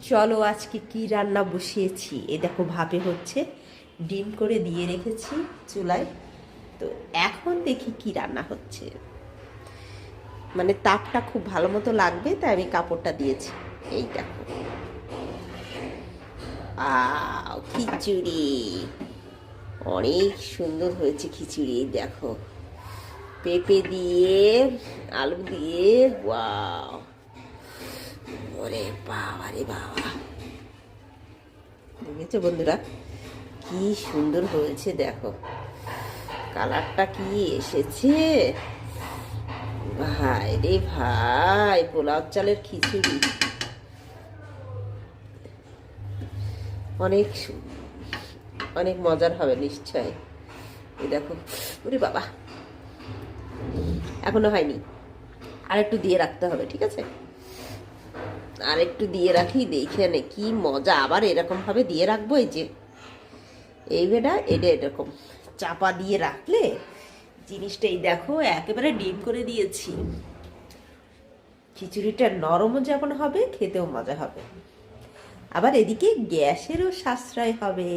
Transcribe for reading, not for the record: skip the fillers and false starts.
চলো আজকে কি রান্না বসিয়েছি, এ দেখো ভাপে হচ্ছে, ডিম করে দিয়ে রেখেছি চুলায়। তো এখন দেখি কি রান্না হচ্ছে, মানে তাপটা খুব ভালো মতো লাগবে তাই আমি কাপড়টা দিয়েছি। এই দেখো, খিচুড়ি অনেক সুন্দর হয়েছে। খিচুড়ি দেখো, পেঁপে দিয়ে আলু দিয়ে, ওয়াও, ওরে বাবা রে বাবা, দেখেছো বন্ধুরা কি সুন্দর হয়েছে, দেখো কালারটা কি এসেছে। ভাই রে ভাই, পোলাও চালের খিচুড়ি অনেক অনেক মজার হবে নিশ্চয়। এই দেখো, ওরে বাবা, এখনো হয়নি, আর একটু দিয়ে রাখতে হবে, ঠিক আছে, আর একটু দিয়ে রাখি, দেখে নে কি মজা। আবার এরকম ভাবে দিয়ে রাখবো, এই যে এই বেটা, এটা এরকম চাপা দিয়ে রাখলে জিনিসটা, এই দেখো একেবারে ডিম করে দিয়েছি। খিচুড়িটা নরমও যেমন হবে, খেতেও মজা হবে, আবার এদিকে গ্যাসেরও সাশ্রয় হবে।